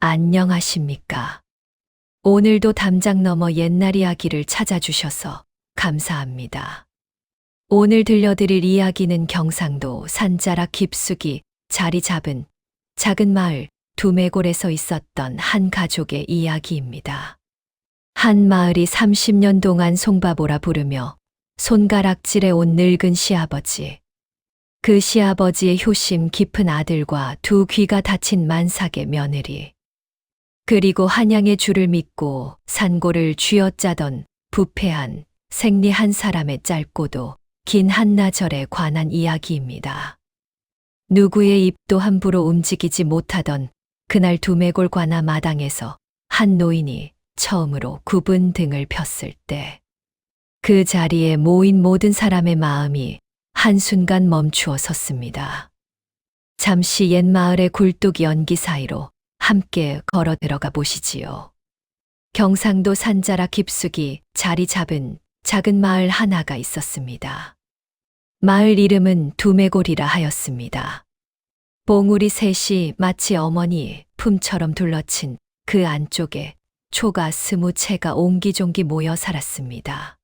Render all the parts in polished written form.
안녕하십니까. 오늘도 담장 너머 옛날 이야기를 찾아주셔서 감사합니다. 오늘 들려드릴 이야기는 경상도 산자락 깊숙이 자리 잡은 작은 마을 두매골에서 있었던 한 가족의 이야기입니다. 한 마을이 30년 동안 송바보라 부르며 손가락질해 온 늙은 시아버지. 그 시아버지의 효심 깊은 아들과 두 귀가 다친 만삭의 며느리. 그리고 한양의 주를 믿고 산고를 쥐어짜던 부패한 생리 한 사람의 짧고도 긴 한나절에 관한 이야기입니다. 누구의 입도 함부로 움직이지 못하던 그날 두매골 관아 마당에서 한 노인이 처음으로 굽은 등을 폈을 때 그 자리에 모인 모든 사람의 마음이 한순간 멈추어 섰습니다. 잠시 옛 마을의 굴뚝 연기 사이로 함께 걸어 들어가 보시지요. 경상도 산자락 깊숙이 자리 잡은 작은 마을 하나가 있었습니다. 마을 이름은 두매골이라 하였습니다. 봉우리 셋이 마치 어머니 품처럼 둘러친 그 안쪽에 초가 20채가 옹기종기 모여 살았습니다.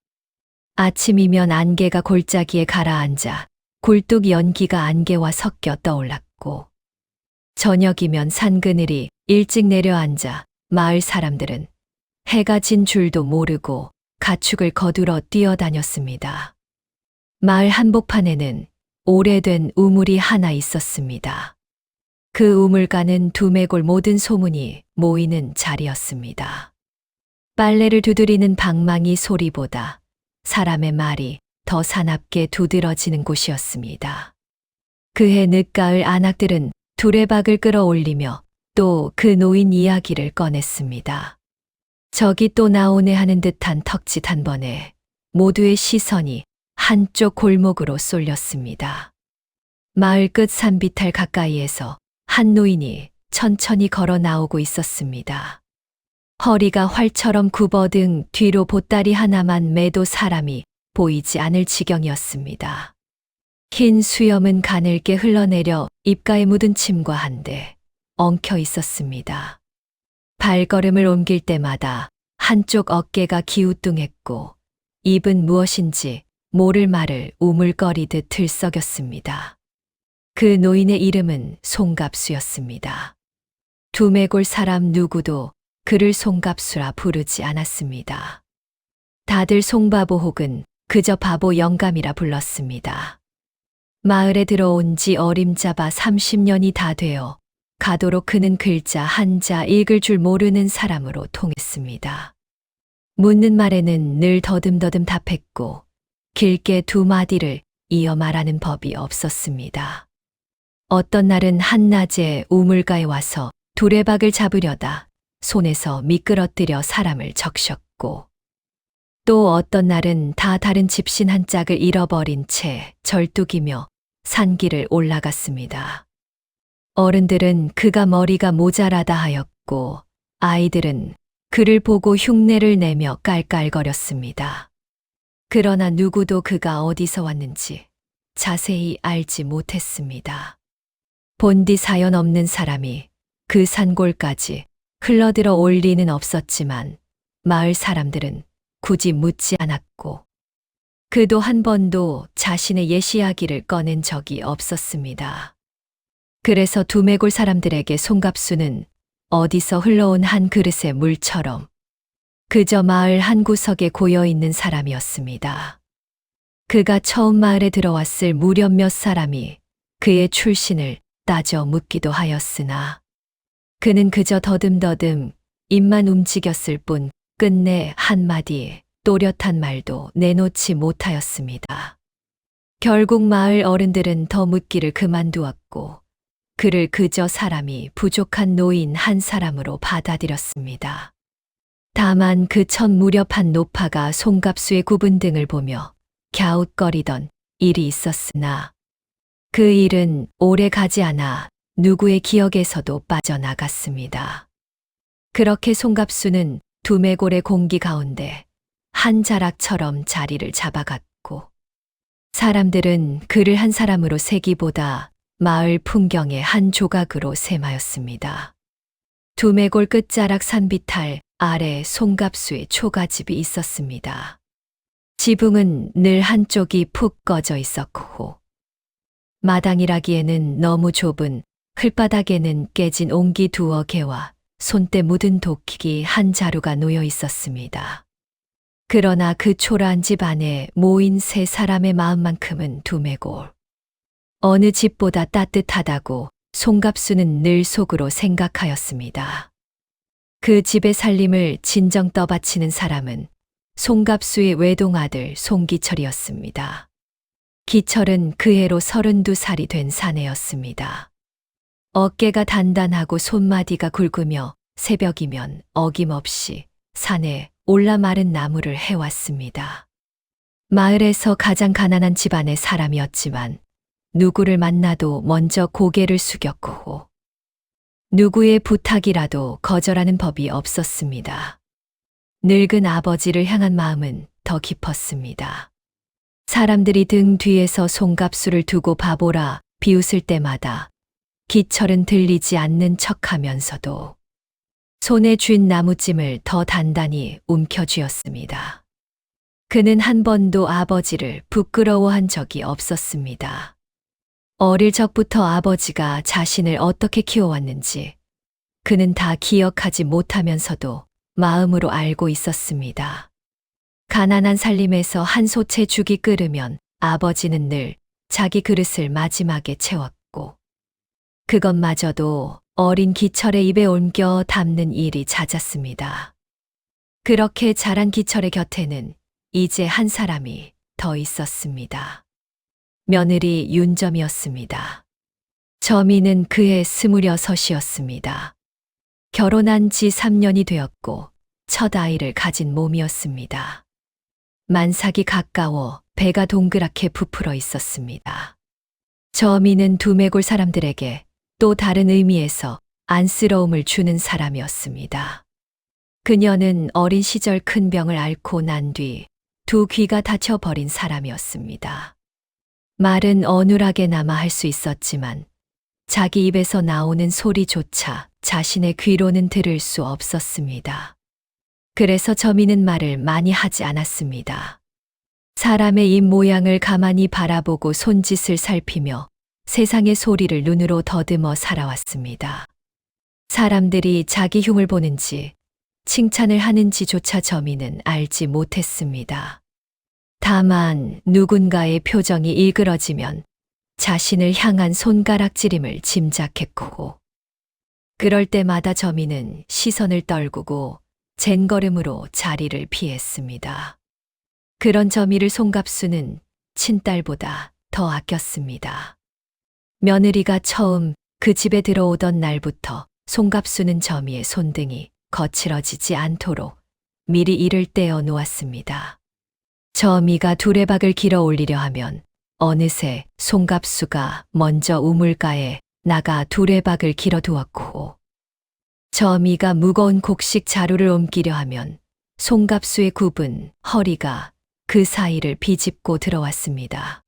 아침이면 안개가 골짜기에 가라앉아 굴뚝 연기가 안개와 섞여 떠올랐고, 저녁이면 산그늘이 일찍 내려앉아 마을 사람들은 해가 진 줄도 모르고 가축을 거두러 뛰어다녔습니다. 마을 한복판에는 오래된 우물이 하나 있었습니다. 그 우물가는 두매골 모든 소문이 모이는 자리였습니다. 빨래를 두드리는 방망이 소리보다 사람의 말이 더 사납게 두드러지는 곳이었습니다. 그해 늦가을 안악들은 두레박을 끌어올리며 또 그 노인 이야기를 꺼냈습니다. 저기 또 나오네 하는 듯한 턱짓 한 번에 모두의 시선이 한쪽 골목으로 쏠렸습니다. 마을 끝 산비탈 가까이에서 한 노인이 천천히 걸어 나오고 있었습니다. 허리가 활처럼 굽어등 뒤로 보따리 하나만 매도 사람이 보이지 않을 지경이었습니다. 흰 수염은 가늘게 흘러내려 입가에 묻은 침과 한데 엉켜 있었습니다. 발걸음을 옮길 때마다 한쪽 어깨가 기우뚱했고 입은 무엇인지 모를 말을 우물거리듯 들썩였습니다. 그 노인의 이름은 송갑수였습니다. 두매골 사람 누구도 그를 송갑수라 부르지 않았습니다. 다들 송바보 혹은 그저 바보 영감이라 불렀습니다. 마을에 들어온 지 어림잡아 30년이 다 되어 가도록 그는 글자 한자 읽을 줄 모르는 사람으로 통했습니다. 묻는 말에는 늘 더듬더듬 답했고 길게 두 마디를 이어 말하는 법이 없었습니다. 어떤 날은 한낮에 우물가에 와서 두레박을 잡으려다 손에서 미끄러뜨려 사람을 적셨고, 또 어떤 날은 다 다른 집신 한 짝을 잃어버린 채 절뚝이며 산길을 올라갔습니다. 어른들은 그가 머리가 모자라다 하였고 아이들은 그를 보고 흉내를 내며 깔깔거렸습니다. 그러나 누구도 그가 어디서 왔는지 자세히 알지 못했습니다. 본디 사연 없는 사람이 그 산골까지 흘러들어 올 리는 없었지만 마을 사람들은 굳이 묻지 않았고 그도 한 번도 자신의 옛 이야기를 꺼낸 적이 없었습니다. 그래서 두매골 사람들에게 송갑수는 어디서 흘러온 한 그릇의 물처럼 그저 마을 한 구석에 고여있는 사람이었습니다. 그가 처음 마을에 들어왔을 무렵 몇 사람이 그의 출신을 따져 묻기도 하였으나 그는 그저 더듬더듬 입만 움직였을 뿐 끝내 한마디 또렷한 말도 내놓지 못하였습니다. 결국 마을 어른들은 더 묻기를 그만두었고 그를 그저 사람이 부족한 노인 한 사람으로 받아들였습니다. 다만 그 첫 무렵한 노파가 송갑수의 굽은 등을 보며 갸웃거리던 일이 있었으나 그 일은 오래 가지 않아 누구의 기억에서도 빠져나갔습니다. 그렇게 송갑수는 두매골의 공기 가운데 한 자락처럼 자리를 잡아갔고 사람들은 그를 한 사람으로 세기보다 마을 풍경의 한 조각으로 셈하였습니다. 두메골 끝자락 산비탈 아래 송갑수의 초가집이 있었습니다. 지붕은 늘 한쪽이 푹 꺼져 있었고 마당이라기에는 너무 좁은 흘바닥에는 깨진 옹기 두어 개와 손때 묻은 도끼기 한 자루가 놓여 있었습니다. 그러나 그 초라한 집 안에 모인 세 사람의 마음만큼은 두메골. 어느 집보다 따뜻하다고 송갑수는 늘 속으로 생각하였습니다. 그 집의 살림을 진정 떠받치는 사람은 송갑수의 외동아들 송기철이었습니다. 기철은 그 해로 32살이 된 사내였습니다. 어깨가 단단하고 손마디가 굵으며 새벽이면 어김없이 산에 올라 마른 나무를 해왔습니다. 마을에서 가장 가난한 집안의 사람이었지만 누구를 만나도 먼저 고개를 숙였고 누구의 부탁이라도 거절하는 법이 없었습니다. 늙은 아버지를 향한 마음은 더 깊었습니다. 사람들이 등 뒤에서 송갑수를 두고 바보라 비웃을 때마다 기철은 들리지 않는 척하면서도 손에 쥔 나무찜을 더 단단히 움켜쥐었습니다. 그는 한 번도 아버지를 부끄러워한 적이 없었습니다. 어릴 적부터 아버지가 자신을 어떻게 키워왔는지 그는 다 기억하지 못하면서도 마음으로 알고 있었습니다. 가난한 살림에서 한 소채 죽이 끓으면 아버지는 늘 자기 그릇을 마지막에 채웠고 그것마저도 어린 기철의 입에 옮겨 담는 일이 잦았습니다. 그렇게 자란 기철의 곁에는 이제 한 사람이 더 있었습니다. 며느리 윤점이었습니다. 점이는 그해 26이었습니다. 결혼한 지 3년이 되었고 첫 아이를 가진 몸이었습니다. 만삭이 가까워 배가 동그랗게 부풀어 있었습니다. 점이는 두메골 사람들에게 또 다른 의미에서 안쓰러움을 주는 사람이었습니다. 그녀는 어린 시절 큰 병을 앓고 난 뒤 두 귀가 다쳐버린 사람이었습니다. 말은 어눌하게나마 할 수 있었지만 자기 입에서 나오는 소리조차 자신의 귀로는 들을 수 없었습니다. 그래서 점이는 말을 많이 하지 않았습니다. 사람의 입 모양을 가만히 바라보고 손짓을 살피며 세상의 소리를 눈으로 더듬어 살아왔습니다. 사람들이 자기 흉을 보는지 칭찬을 하는지조차 점이는 알지 못했습니다. 다만 누군가의 표정이 일그러지면 자신을 향한 손가락질임을 짐작했고 그럴 때마다 점이는 시선을 떨구고 젠걸음으로 자리를 피했습니다. 그런 점이를 송갑수는 친딸보다 더 아꼈습니다. 며느리가 처음 그 집에 들어오던 날부터 송갑수는 점이의 손등이 거칠어지지 않도록 미리 이를 떼어 놓았습니다. 점이가 두레박을 길어 올리려 하면 어느새 송갑수가 먼저 우물가에 나가 두레박을 길어 두었고 점이가 무거운 곡식 자루를 옮기려 하면 송갑수의 굽은 허리가 그 사이를 비집고 들어왔습니다.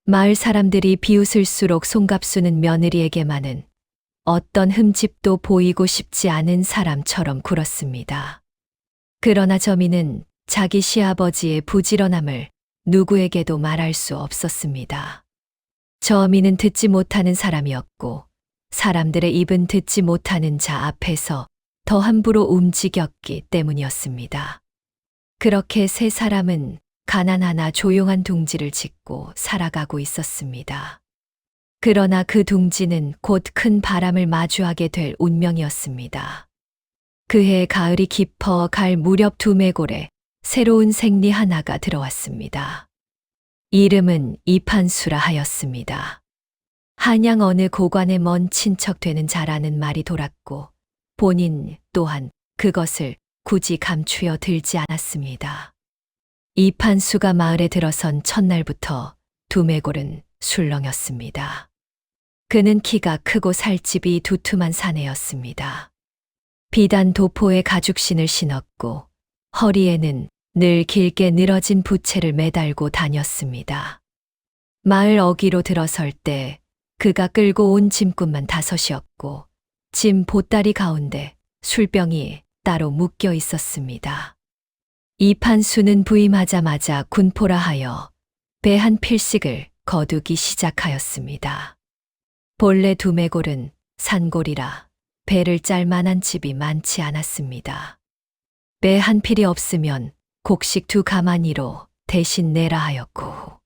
마을 사람들이 비웃을수록 송갑수는 며느리에게만은 어떤 흠집도 보이고 싶지 않은 사람처럼 굴었습니다. 그러나 점이는 자기 시아버지의 부지런함을 누구에게도 말할 수 없었습니다. 점이는 듣지 못하는 사람이었고 사람들의 입은 듣지 못하는 자 앞에서 더 함부로 움직였기 때문이었습니다. 그렇게 세 사람은 가난하나 조용한 둥지를 짓고 살아가고 있었습니다. 그러나 그 둥지는 곧 큰 바람을 마주하게 될 운명이었습니다. 그해 가을이 깊어 갈 무렵 두메골에 새로운 생리 하나가 들어왔습니다. 이름은 이판수라 하였습니다. 한양 어느 고관의 먼 친척 되는 자라는 말이 돌았고 본인 또한 그것을 굳이 감추어 들지 않았습니다. 이판수가 마을에 들어선 첫날부터 두메골은 술렁였습니다. 그는 키가 크고 살집이 두툼한 사내였습니다. 비단 도포에 가죽신을 신었고 허리에는 늘 길게 늘어진 부채를 매달고 다녔습니다. 마을 어귀로 들어설 때 그가 끌고 온 짐꾼만 5이었고 짐 보따리 가운데 술병이 따로 묶여 있었습니다. 이판수는 부임하자마자 군포라 하여 배 한 필씩을 거두기 시작하였습니다. 본래 두매골은 산골이라 배를 짤 만한 집이 많지 않았습니다. 배 한 필이 없으면 곡식 두 가마니로 대신 내라 하였고,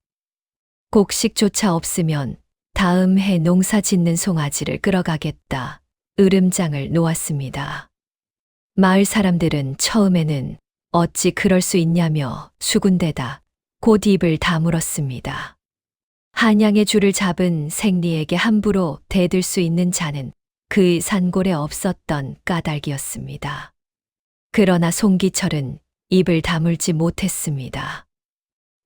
곡식조차 없으면 다음 해 농사 짓는 송아지를 끌어가겠다 으름장을 놓았습니다. 마을 사람들은 처음에는 어찌 그럴 수 있냐며 수군대다 곧 입을 다물었습니다. 한양의 줄을 잡은 생리에게 함부로 대들 수 있는 자는 그 산골에 없었던 까닭이었습니다. 그러나 송기철은 입을 다물지 못했습니다.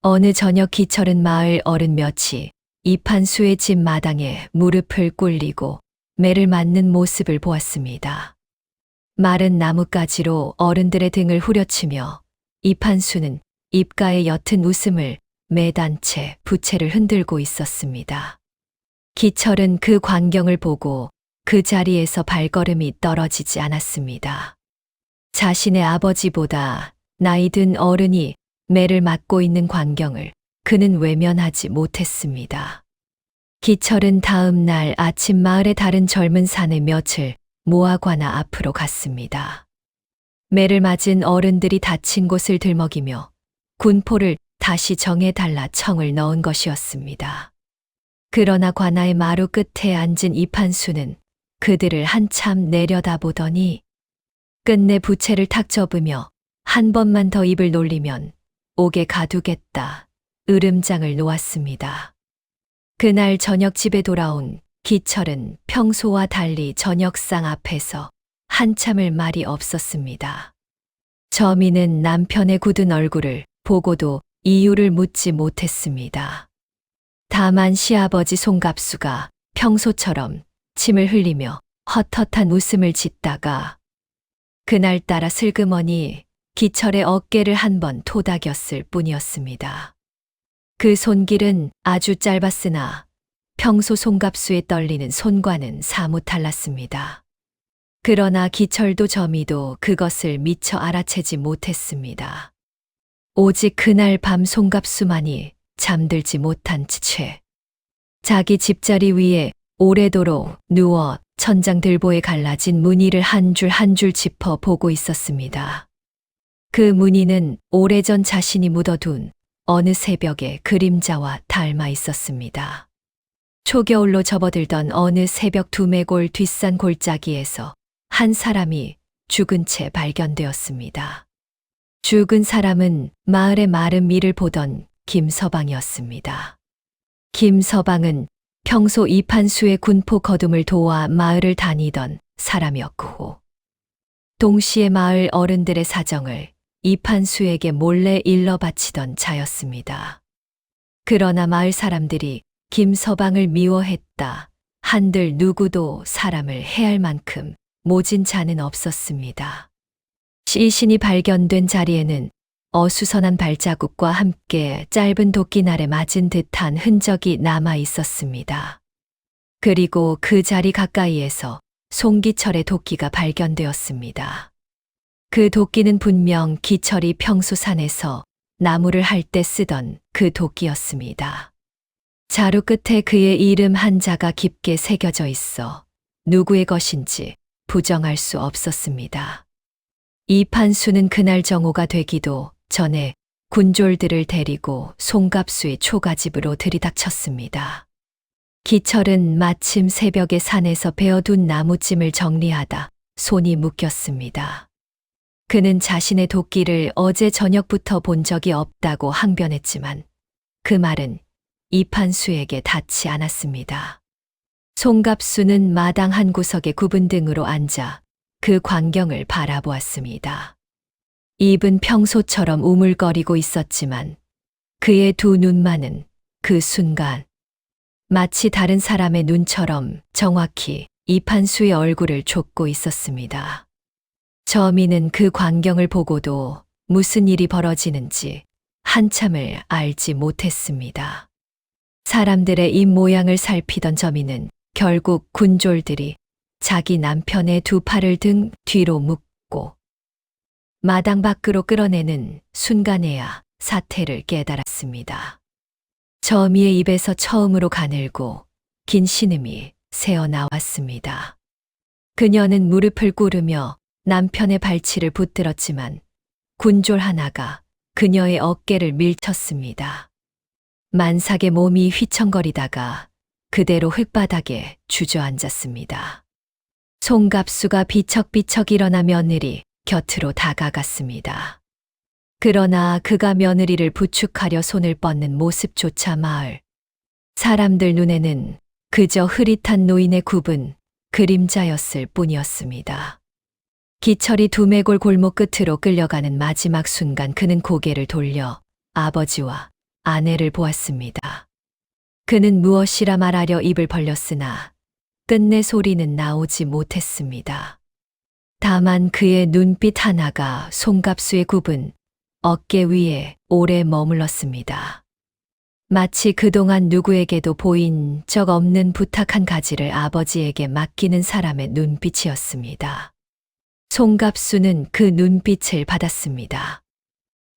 어느 저녁 기철은 마을 어른 몇이 이판수의 집 마당에 무릎을 꿇리고 매를 맞는 모습을 보았습니다. 마른 나뭇가지로 어른들의 등을 후려치며 이판수는 입가에 옅은 웃음을 매단 채 부채를 흔들고 있었습니다. 기철은 그 광경을 보고 그 자리에서 발걸음이 떨어지지 않았습니다. 자신의 아버지보다 나이 든 어른이 매를 맞고 있는 광경을 그는 외면하지 못했습니다. 기철은 다음 날 아침 마을의 다른 젊은 사내 몇을 모아관아 앞으로 갔습니다. 매를 맞은 어른들이 다친 곳을 들먹이며 군포를 다시 정해달라 청을 넣은 것이었습니다. 그러나 관아의 마루 끝에 앉은 이판수는 그들을 한참 내려다보더니 끝내 부채를 탁 접으며 한 번만 더 입을 놀리면 옥에 가두겠다 으름장을 놓았습니다. 그날 저녁 집에 돌아온 기철은 평소와 달리 저녁상 앞에서 한참을 말이 없었습니다. 저미는 남편의 굳은 얼굴을 보고도 이유를 묻지 못했습니다. 다만 시아버지 송갑수가 평소처럼 침을 흘리며 헛헛한 웃음을 짓다가 그날따라 슬그머니 기철의 어깨를 한 번 토닥였을 뿐이었습니다. 그 손길은 아주 짧았으나 평소 송갑수의 떨리는 손과는 사뭇 달랐습니다. 그러나 기철도 저미도 그것을 미처 알아채지 못했습니다. 오직 그날 밤 송갑수만이 잠들지 못한 채 자기 집자리 위에 오래도록 누워 천장들보에 갈라진 무늬를 한 줄 한 줄 짚어 보고 있었습니다. 그 무늬는 오래전 자신이 묻어둔 어느 새벽의 그림자와 닮아 있었습니다. 초겨울로 접어들던 어느 새벽 두매골 뒷산 골짜기에서 한 사람이 죽은 채 발견되었습니다. 죽은 사람은 마을의 마른 밀을 보던 김서방이었습니다. 김서방은 평소 이판수의 군포 거둠을 도와 마을을 다니던 사람이었고, 동시에 마을 어른들의 사정을 이판수에게 몰래 일러 바치던 자였습니다. 그러나 마을 사람들이 김서방을 미워했다 한들 누구도 사람을 해할 만큼 모진 자는 없었습니다. 시신이 발견된 자리에는 어수선한 발자국과 함께 짧은 도끼날에 맞은 듯한 흔적이 남아 있었습니다. 그리고 그 자리 가까이에서 송기철의 도끼가 발견되었습니다. 그 도끼는 분명 기철이 평소 산에서 나무를 할 때 쓰던 그 도끼였습니다. 자루 끝에 그의 이름 한자가 깊게 새겨져 있어 누구의 것인지 부정할 수 없었습니다. 이판수는 그날 정오가 되기도 전에 군졸들을 데리고 송갑수의 초가집으로 들이닥쳤습니다. 기철은 마침 새벽에 산에서 베어둔 나무찜을 정리하다 손이 묶였습니다. 그는 자신의 도끼를 어제 저녁부터 본 적이 없다고 항변했지만 그 말은 이판수에게 닿지 않았습니다. 송갑수는 마당 한 구석에 굽은 등으로 앉아 그 광경을 바라보았습니다. 입은 평소처럼 우물거리고 있었지만 그의 두 눈만은 그 순간 마치 다른 사람의 눈처럼 정확히 이판수의 얼굴을 좇고 있었습니다. 저미는 그 광경을 보고도 무슨 일이 벌어지는지 한참을 알지 못했습니다. 사람들의 입 모양을 살피던 저미는 결국 군졸들이 자기 남편의 두 팔을 등 뒤로 묶고 마당 밖으로 끌어내는 순간에야 사태를 깨달았습니다. 저미의 입에서 처음으로 가늘고 긴 신음이 새어 나왔습니다. 그녀는 무릎을 꿇으며 남편의 발치를 붙들었지만 군졸 하나가 그녀의 어깨를 밀쳤습니다. 만삭의 몸이 휘청거리다가 그대로 흙바닥에 주저앉았습니다. 송갑수가 비척비척 일어나 며느리 곁으로 다가갔습니다. 그러나 그가 며느리를 부축하려 손을 뻗는 모습조차 마을 사람들 눈에는 그저 흐릿한 노인의 굽은 그림자였을 뿐이었습니다. 기철이 두매골 골목 끝으로 끌려가는 마지막 순간 그는 고개를 돌려 아버지와 아내를 보았습니다. 그는 무엇이라 말하려 입을 벌렸으나 끝내 소리는 나오지 못했습니다. 다만 그의 눈빛 하나가 송갑수의 굽은 어깨 위에 오래 머물렀습니다. 마치 그동안 누구에게도 보인 적 없는 부탁 한 가지를 아버지에게 맡기는 사람의 눈빛이었습니다. 송갑수는 그 눈빛을 받았습니다.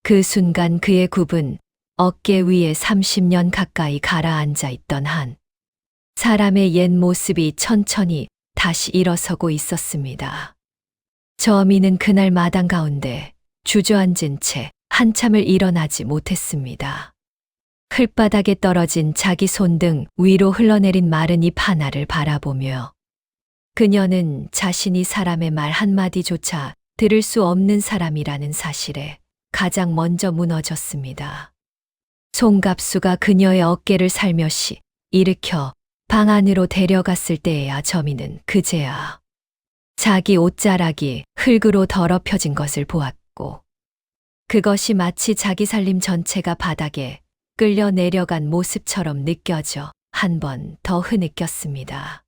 그 순간 그의 굽은 어깨 위에 30년 가까이 가라앉아 있던 한 사람의 옛 모습이 천천히 다시 일어서고 있었습니다. 저미는 그날 마당 가운데 주저앉은 채 한참을 일어나지 못했습니다. 흙바닥에 떨어진 자기 손등 위로 흘러내린 마른 잎 하나를 바라보며 그녀는 자신이 사람의 말 한마디조차 들을 수 없는 사람이라는 사실에 가장 먼저 무너졌습니다. 송갑수가 그녀의 어깨를 살며시 일으켜 방 안으로 데려갔을 때에야 저미는 그제야 자기 옷자락이 흙으로 더럽혀진 것을 보았고 그것이 마치 자기 살림 전체가 바닥에 끌려 내려간 모습처럼 느껴져 한 번 더 흐느꼈습니다.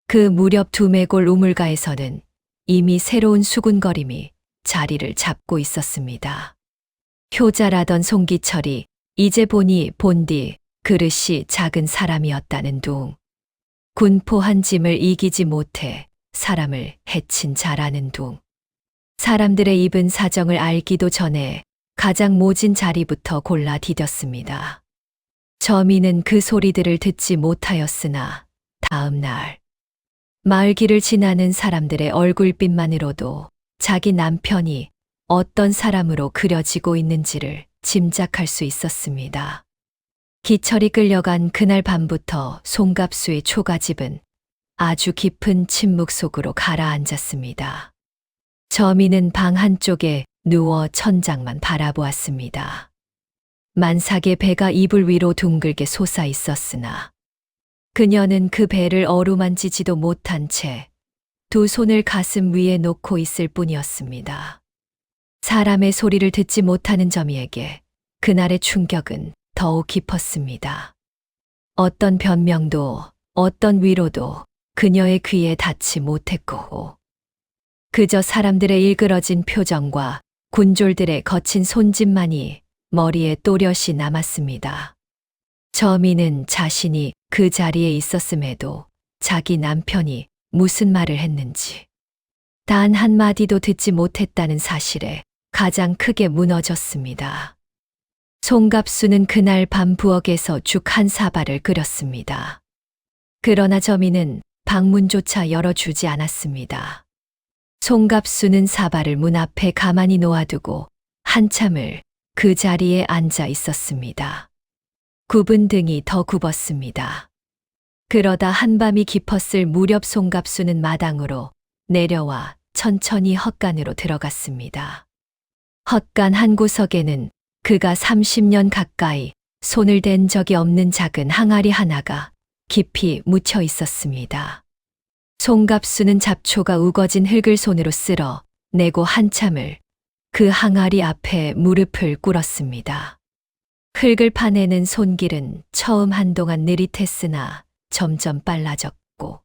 그 무렵 두매골 우물가에서는 이미 새로운 수군거림이 자리를 잡고 있었습니다. 효자라던 송기철이 이제 보니 본디 그릇이 작은 사람이었다는 둥. 군포 한 짐을 이기지 못해 사람을 해친 자라는 둥. 사람들의 입은 사정을 알기도 전에 가장 모진 자리부터 골라 디뎠습니다. 저미는 그 소리들을 듣지 못하였으나 다음 날 마을 길을 지나는 사람들의 얼굴빛만으로도 자기 남편이 어떤 사람으로 그려지고 있는지를 짐작할 수 있었습니다. 기철이 끌려간 그날 밤부터 송갑수의 초가집은 아주 깊은 침묵 속으로 가라앉았습니다. 저미는 방 한쪽에 누워 천장만 바라보았습니다. 만삭의 배가 이불 위로 둥글게 솟아 있었으나 그녀는 그 배를 어루만지지도 못한 채 두 손을 가슴 위에 놓고 있을 뿐이었습니다. 사람의 소리를 듣지 못하는 저미에게 그날의 충격은 더욱 깊었습니다. 어떤 변명도 어떤 위로도 그녀의 귀에 닿지 못했고 그저 사람들의 일그러진 표정과 군졸들의 거친 손짓만이 머리에 또렷이 남았습니다. 저미는 자신이 그 자리에 있었음에도 자기 남편이 무슨 말을 했는지 단 한마디도 듣지 못했다는 사실에 가장 크게 무너졌습니다. 송갑수는 그날 밤 부엌에서 죽 한 사발을 끓였습니다. 그러나 저미는 방문조차 열어주지 않았습니다. 송갑수는 사발을 문 앞에 가만히 놓아두고 한참을 그 자리에 앉아 있었습니다. 굽은 등이 더 굽었습니다. 그러다 한밤이 깊었을 무렵 송갑수는 마당으로 내려와 천천히 헛간으로 들어갔습니다. 헛간 한 구석에는 그가 30년 가까이 손을 댄 적이 없는 작은 항아리 하나가 깊이 묻혀 있었습니다. 송갑수는 잡초가 우거진 흙을 손으로 쓸어 내고 한참을 그 항아리 앞에 무릎을 꿇었습니다. 흙을 파내는 손길은 처음 한동안 느릿했으나 점점 빨라졌고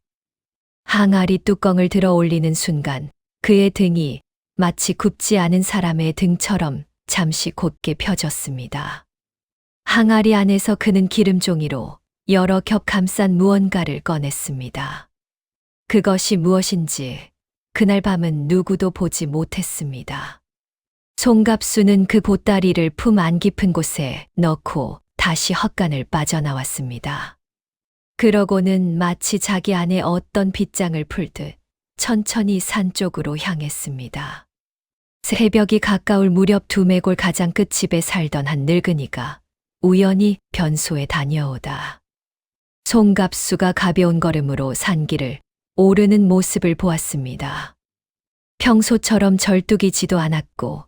항아리 뚜껑을 들어 올리는 순간 그의 등이 마치 굽지 않은 사람의 등처럼 잠시 곧게 펴졌습니다. 항아리 안에서 그는 기름종이로 여러 겹 감싼 무언가를 꺼냈습니다. 그것이 무엇인지 그날 밤은 누구도 보지 못했습니다. 송갑수는 그 보따리를 품 안 깊은 곳에 넣고 다시 헛간을 빠져나왔습니다. 그러고는 마치 자기 안에 어떤 빗장을 풀듯 천천히 산 쪽으로 향했습니다. 새벽이 가까울 무렵 두매골 가장 끝집에 살던 한 늙은이가 우연히 변소에 다녀오다 송갑수가 가벼운 걸음으로 산길을 오르는 모습을 보았습니다. 평소처럼 절뚝이지도 않았고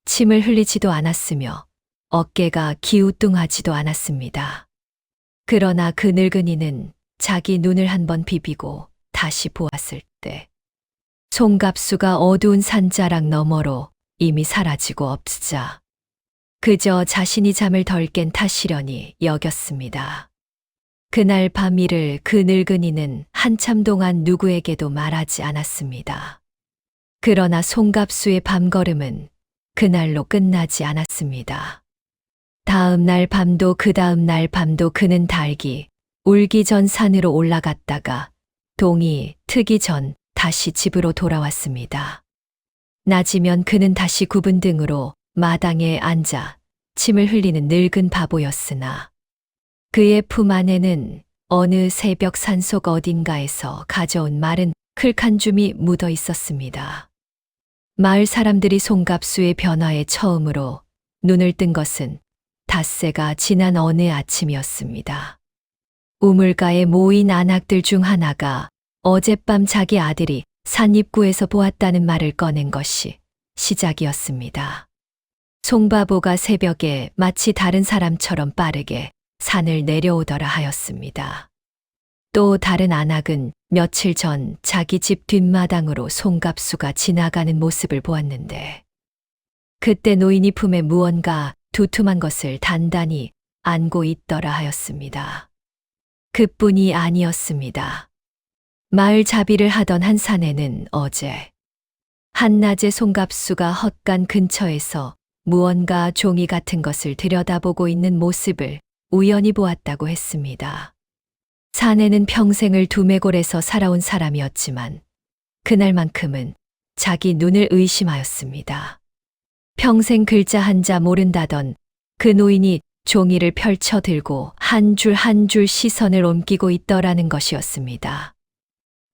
침을 흘리지도 않았으며 어깨가 기우뚱하지도 않았습니다. 그러나 그 늙은이는 자기 눈을 한번 비비고 다시 보았을 때 송갑수가 어두운 산자락 너머로 이미 사라지고 없으자 그저 자신이 잠을 덜 깬 탓이려니 여겼습니다. 그날 밤 일을 그 늙은이는 한참 동안 누구에게도 말하지 않았습니다. 그러나 송갑수의 밤걸음은 그날로 끝나지 않았습니다. 다음 날 밤도 그 다음 날 밤도 그는 달기, 울기 전 산으로 올라갔다가 동이 트기 전 다시 집으로 돌아왔습니다. 낮이면 그는 다시 굽은 등으로 마당에 앉아 침을 흘리는 늙은 바보였으나 그의 품 안에는 어느 새벽 산속 어딘가에서 가져온 마른 클 한 줌이 묻어 있었습니다. 마을 사람들이 송갑수의 변화에 처음으로 눈을 뜬 것은 닷새가 지난 어느 아침이었습니다. 우물가에 모인 안악들 중 하나가 어젯밤 자기 아들이 산 입구에서 보았다는 말을 꺼낸 것이 시작이었습니다. 송바보가 새벽에 마치 다른 사람처럼 빠르게 산을 내려오더라 하였습니다. 또 다른 안악은 며칠 전 자기 집 뒷마당으로 송갑수가 지나가는 모습을 보았는데 그때 노인이 품에 무언가 두툼한 것을 단단히 안고 있더라 하였습니다. 그뿐이 아니었습니다. 마을 자비를 하던 한 사내는 어제 한낮에 송갑수가 헛간 근처에서 무언가 종이 같은 것을 들여다보고 있는 모습을 우연히 보았다고 했습니다. 사내는 평생을 두매골에서 살아온 사람이었지만 그날만큼은 자기 눈을 의심하였습니다. 평생 글자 한자 모른다던 그 노인이 종이를 펼쳐 들고 한 줄 한 줄 시선을 옮기고 있더라는 것이었습니다.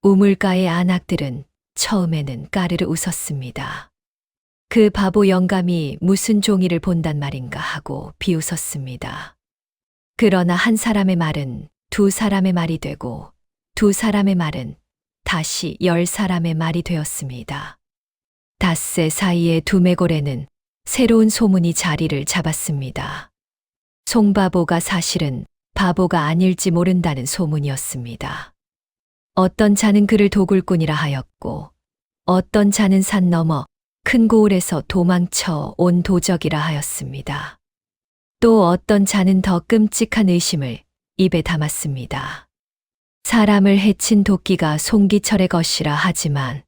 우물가의 안악들은 처음에는 까르르 웃었습니다. 그 바보 영감이 무슨 종이를 본단 말인가 하고 비웃었습니다. 그러나 한 사람의 말은 두 사람의 말이 되고 두 사람의 말은 다시 10사람의 말이 되었습니다. 닷새 사이에 두매골에는 새로운 소문이 자리를 잡았습니다. 송바보가 사실은 바보가 아닐지 모른다는 소문이었습니다. 어떤 자는 그를 도굴꾼이라 하였고 어떤 자는 산 너머 큰 고을에서 도망쳐 온 도적이라 하였습니다. 또 어떤 자는 더 끔찍한 의심을 입에 담았습니다. 사람을 해친 도끼가 송기철의 것이라 하지만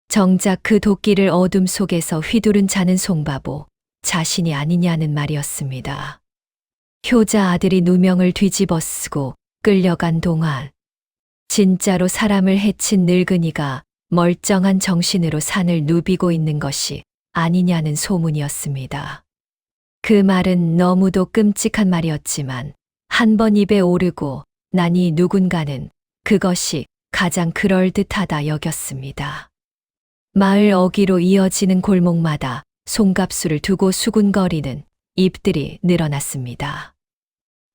정작 그 도끼를 어둠 속에서 휘두른 자는 송바보 자신이 아니냐는 말이었습니다. 효자 아들이 누명을 뒤집어 쓰고 끌려간 동안 진짜로 사람을 해친 늙은이가 멀쩡한 정신으로 산을 누비고 있는 것이 아니냐는 소문이었습니다. 그 말은 너무도 끔찍한 말이었지만 한 번 입에 오르고 나니 누군가는 그것이 가장 그럴듯하다 여겼습니다. 마을 어귀로 이어지는 골목마다 송갑수를 두고 수군거리는 입들이 늘어났습니다.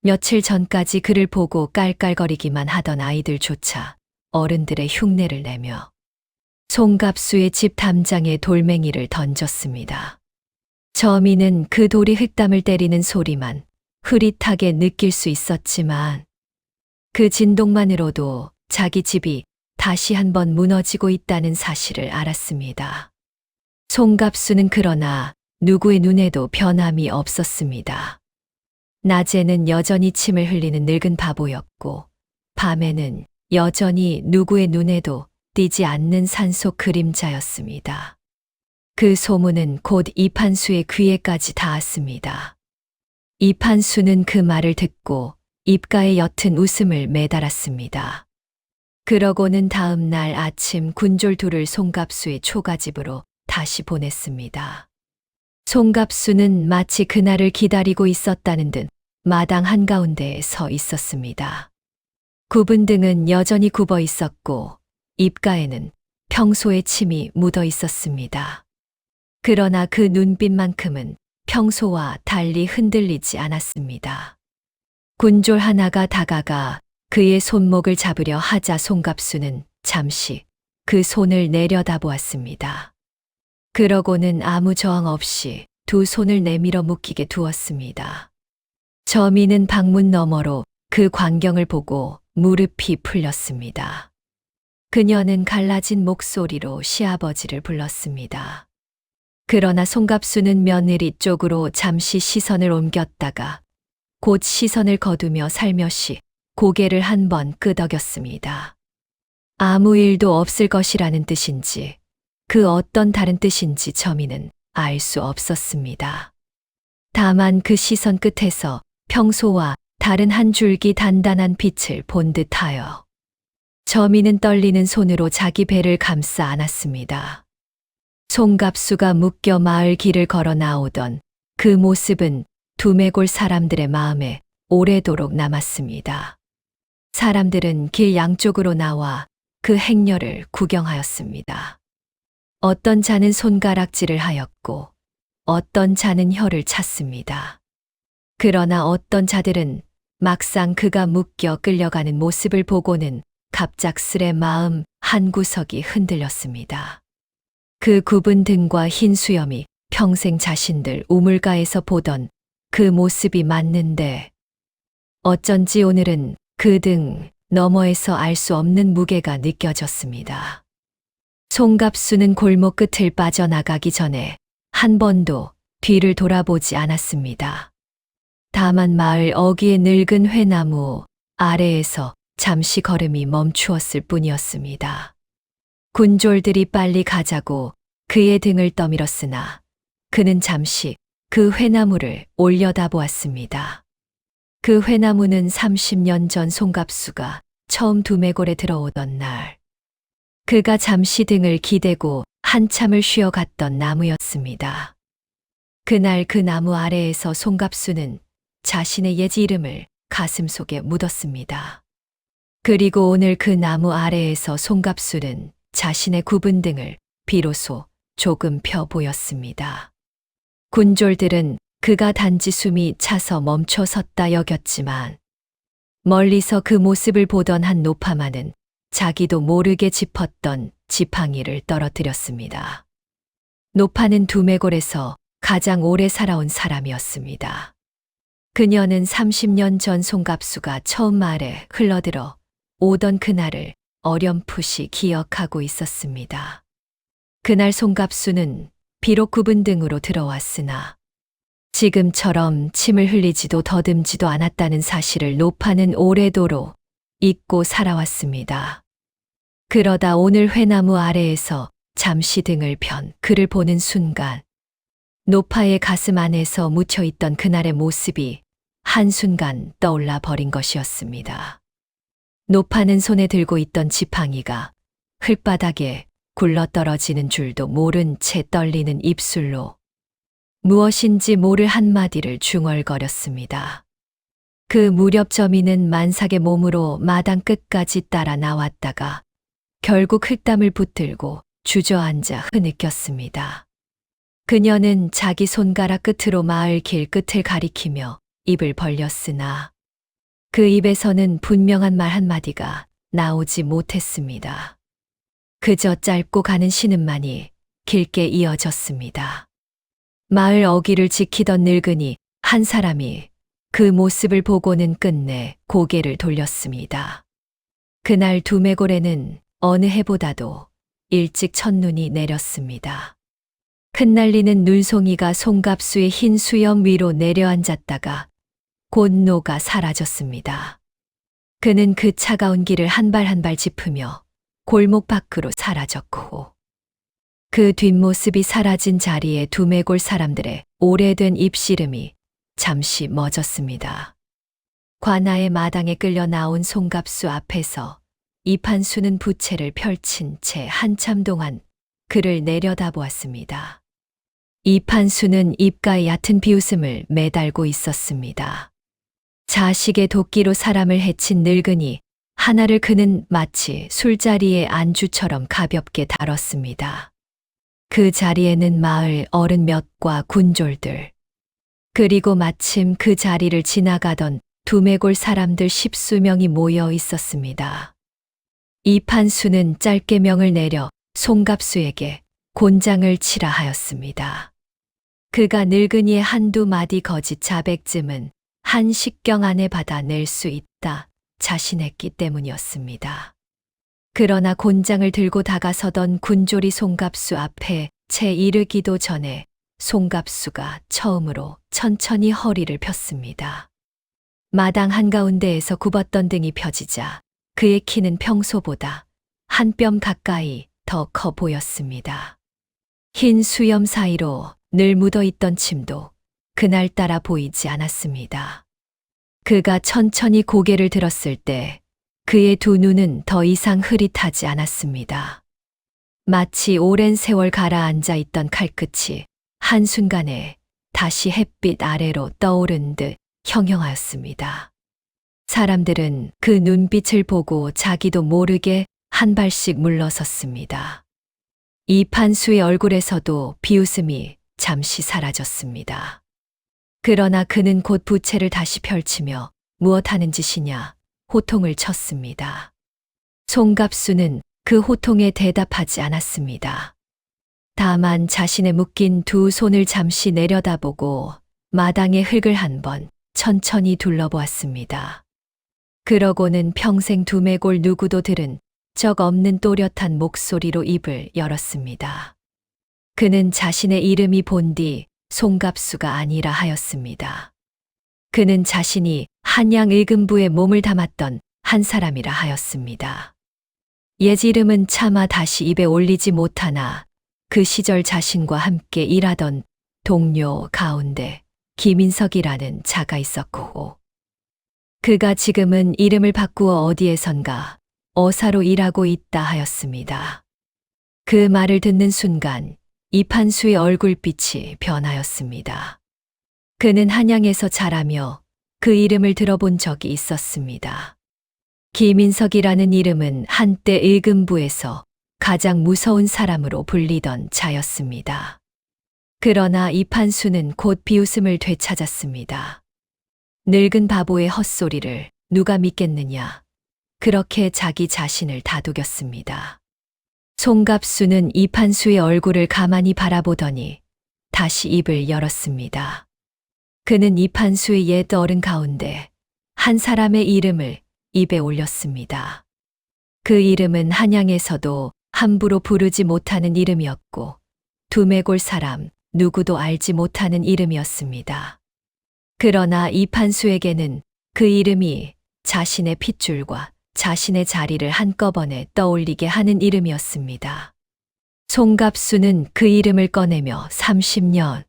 며칠 전까지 그를 보고 깔깔거리기만 하던 아이들조차 어른들의 흉내를 내며 송갑수의 집 담장에 돌멩이를 던졌습니다. 저미는 그 돌이 흙담을 때리는 소리만 흐릿하게 느낄 수 있었지만 그 진동만으로도 자기 집이 다시 한번 무너지고 있다는 사실을 알았습니다. 송갑수는 그러나 누구의 눈에도 변함이 없었습니다. 낮에는 여전히 침을 흘리는 늙은 바보였고 밤에는 여전히 누구의 눈에도 띄지 않는 산속 그림자였습니다. 그 소문은 곧 이판수의 귀에까지 닿았습니다. 이판수는 그 말을 듣고 입가에 옅은 웃음을 매달았습니다. 그러고는 다음 날 아침 군졸 둘을 송갑수의 초가집으로 다시 보냈습니다. 송갑수는 마치 그날을 기다리고 있었다는 듯 마당 한가운데에 서 있었습니다. 굽은 등은 여전히 굽어 있었고 입가에는 평소의 침이 묻어 있었습니다. 그러나 그 눈빛만큼은 평소와 달리 흔들리지 않았습니다. 군졸 하나가 다가가 그의 손목을 잡으려 하자 송갑수는 잠시 그 손을 내려다보았습니다. 그러고는 아무 저항 없이 두 손을 내밀어 묶이게 두었습니다. 저미는 방문 너머로 그 광경을 보고 무릎이 풀렸습니다. 그녀는 갈라진 목소리로 시아버지를 불렀습니다. 그러나 송갑수는 며느리 쪽으로 잠시 시선을 옮겼다가 곧 시선을 거두며 살며시 고개를 한 번 끄덕였습니다. 아무 일도 없을 것이라는 뜻인지 그 어떤 다른 뜻인지 저미는 알 수 없었습니다. 다만 그 시선 끝에서 평소와 다른 한 줄기 단단한 빛을 본 듯하여 저미는 떨리는 손으로 자기 배를 감싸 안았습니다. 송갑수가 묶여 마을 길을 걸어 나오던 그 모습은 두메골 사람들의 마음에 오래도록 남았습니다. 사람들은 길 양쪽으로 나와 그 행렬을 구경하였습니다. 어떤 자는 손가락질을 하였고 어떤 자는 혀를 찼습니다. 그러나 어떤 자들은 막상 그가 묶여 끌려가는 모습을 보고는 갑작스레 마음 한구석이 흔들렸습니다. 그 굽은 등과 흰 수염이 평생 자신들 우물가에서 보던 그 모습이 맞는데 어쩐지 오늘은 그 등 너머에서 알 수 없는 무게가 느껴졌습니다. 송갑수는 골목 끝을 빠져나가기 전에 한 번도 뒤를 돌아보지 않았습니다. 다만 마을 어귀의 늙은 회나무 아래에서 잠시 걸음이 멈추었을 뿐이었습니다. 군졸들이 빨리 가자고 그의 등을 떠밀었으나 그는 잠시 그 회나무를 올려다보았습니다. 그 회나무는 30년 전 송갑수가 처음 두메골에 들어오던 날 그가 잠시 등을 기대고 한참을 쉬어갔던 나무였습니다. 그날 그 나무 아래에서 송갑수는 자신의 옛 이름을 가슴속에 묻었습니다. 그리고 오늘 그 나무 아래에서 송갑수는 자신의 굽은 등을 비로소 조금 펴 보였습니다. 군졸들은 그가 단지 숨이 차서 멈춰 섰다 여겼지만 멀리서 그 모습을 보던 한 노파마는 자기도 모르게 짚었던 지팡이를 떨어뜨렸습니다. 노파는 두메골에서 가장 오래 살아온 사람이었습니다. 그녀는 30년 전 송갑수가 처음 마을에 흘러들어 오던 그날을 어렴풋이 기억하고 있었습니다. 그날 송갑수는 비록 굽은 등으로 들어왔으나 지금처럼 침을 흘리지도 더듬지도 않았다는 사실을 노파는 오래도록 잊고 살아왔습니다. 그러다 오늘 회나무 아래에서 잠시 등을 편 그를 보는 순간 노파의 가슴 안에서 묻혀있던 그날의 모습이 한순간 떠올라 버린 것이었습니다. 노파는 손에 들고 있던 지팡이가 흙바닥에 굴러떨어지는 줄도 모른 채 떨리는 입술로 무엇인지 모를 한마디를 중얼거렸습니다. 그 무렵 저미는 만삭의 몸으로 마당 끝까지 따라 나왔다가 결국 흙담을 붙들고 주저앉아 흐느꼈습니다. 그녀는 자기 손가락 끝으로 마을 길 끝을 가리키며 입을 벌렸으나 그 입에서는 분명한 말 한마디가 나오지 못했습니다. 그저 짧고 가는 신음만이 길게 이어졌습니다. 마을 어귀를 지키던 늙은이 한 사람이 그 모습을 보고는 끝내 고개를 돌렸습니다. 그날 두메골에는 어느 해보다도 일찍 첫눈이 내렸습니다. 흩날리는 눈송이가 송갑수의 흰 수염 위로 내려앉았다가 곧 녹아 사라졌습니다. 그는 그 차가운 길을 한 발 한 발 짚으며 골목 밖으로 사라졌고 그 뒷모습이 사라진 자리에 두메골 사람들의 오래된 입씨름이 잠시 멎었습니다. 관아의 마당에 끌려 나온 송갑수 앞에서 이판수는 부채를 펼친 채 한참 동안 그를 내려다보았습니다. 이판수는 입가에 얕은 비웃음을 매달고 있었습니다. 자식의 도끼로 사람을 해친 늙은이 하나를 그는 마치 술자리의 안주처럼 가볍게 다뤘습니다. 그 자리에는 마을 어른 몇과 군졸들, 그리고 마침 그 자리를 지나가던 두매골 사람들 10수명이 모여 있었습니다. 이판수는 짧게 명을 내려 송갑수에게 곤장을 치라 하였습니다. 그가 늙은이의 한두 마디 거짓 자백쯤은 한 식경 안에 받아낼 수 있다 자신했기 때문이었습니다. 그러나 곤장을 들고 다가서던 군졸이 송갑수 앞에 채 이르기도 전에 송갑수가 처음으로 천천히 허리를 폈습니다. 마당 한가운데에서 굽었던 등이 펴지자 그의 키는 평소보다 한 뼘 가까이 더 커 보였습니다. 흰 수염 사이로 늘 묻어있던 침도 그날따라 보이지 않았습니다. 그가 천천히 고개를 들었을 때 그의 두 눈은 더 이상 흐릿하지 않았습니다. 마치 오랜 세월 가라앉아 있던 칼끝이 한순간에 다시 햇빛 아래로 떠오른 듯 형형하였습니다. 사람들은 그 눈빛을 보고 자기도 모르게 한 발씩 물러섰습니다. 이판수의 얼굴에서도 비웃음이 잠시 사라졌습니다. 그러나 그는 곧 부채를 다시 펼치며 무엇 하는 짓이냐 호통을 쳤습니다. 송갑수는 그 호통에 대답하지 않았습니다. 다만 자신의 묶인 두 손을 잠시 내려다보고 마당의 흙을 한번 천천히 둘러보았습니다. 그러고는 평생 두매골 누구도 들은 적 없는 또렷한 목소리로 입을 열었습니다. 그는 자신의 이름이 본디 송갑수가 아니라 하였습니다. 그는 자신이 한양 의금부에 몸을 담았던 한 사람이라 하였습니다. 옛 이름은 차마 다시 입에 올리지 못하나 그 시절 자신과 함께 일하던 동료 가운데 김인석이라는 자가 있었고 그가 지금은 이름을 바꾸어 어디에선가 어사로 일하고 있다 하였습니다. 그 말을 듣는 순간 이판수의 얼굴빛이 변하였습니다. 그는 한양에서 자라며 그 이름을 들어본 적이 있었습니다. 김인석이라는 이름은 한때 의금부에서 가장 무서운 사람으로 불리던 자였습니다. 그러나 이판수는 곧 비웃음을 되찾았습니다. 늙은 바보의 헛소리를 누가 믿겠느냐. 그렇게 자기 자신을 다독였습니다. 송갑수는 이판수의 얼굴을 가만히 바라보더니 다시 입을 열었습니다. 그는 이판수의 옛 어른 가운데 한 사람의 이름을 입에 올렸습니다. 그 이름은 한양에서도 함부로 부르지 못하는 이름이었고 두매골 사람 누구도 알지 못하는 이름이었습니다. 그러나 이판수에게는 그 이름이 자신의 핏줄과 자신의 자리를 한꺼번에 떠올리게 하는 이름이었습니다. 송갑수는 그 이름을 꺼내며 30년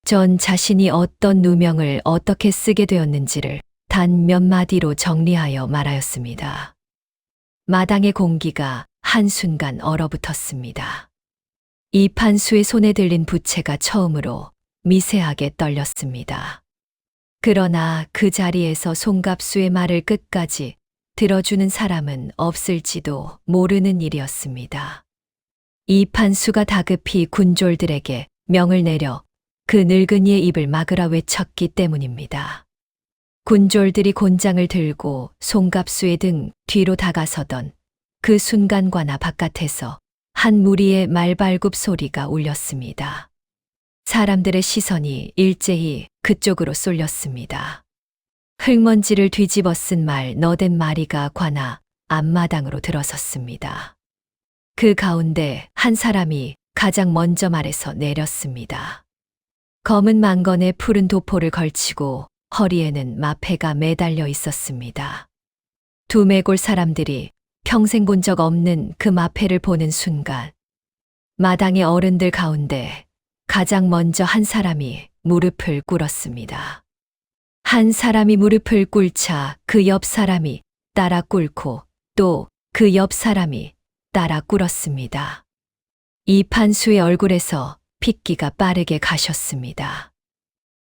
전 자신이 어떤 누명을 어떻게 쓰게 되었는지를 단 몇 마디로 정리하여 말하였습니다. 마당의 공기가 한순간 얼어붙었습니다. 이판수의 손에 들린 부채가 처음으로 미세하게 떨렸습니다. 그러나 그 자리에서 송갑수의 말을 끝까지 들어주는 사람은 없을지도 모르는 일이었습니다. 이판수가 다급히 군졸들에게 명을 내려 그 늙은이의 입을 막으라 외쳤기 때문입니다. 군졸들이 곤장을 들고 송갑수의 등 뒤로 다가서던 그 순간과나 바깥에서 한 무리의 말발굽 소리가 울렸습니다. 사람들의 시선이 일제히 그쪽으로 쏠렸습니다. 흙먼지를 뒤집어 쓴 말 너댓 마리가 관아 앞마당으로 들어섰습니다. 그 가운데 한 사람이 가장 먼저 말에서 내렸습니다. 검은 망건에 푸른 도포를 걸치고 허리에는 마패가 매달려 있었습니다. 두매골 사람들이 평생 본 적 없는 그 마패를 보는 순간 마당의 어른들 가운데 가장 먼저 한 사람이 무릎을 꿇었습니다. 한 사람이 무릎을 꿇자 그 옆 사람이 따라 꿇고 또 그 옆 사람이 따라 꿇었습니다. 이판수의 얼굴에서 핏기가 빠르게 가셨습니다.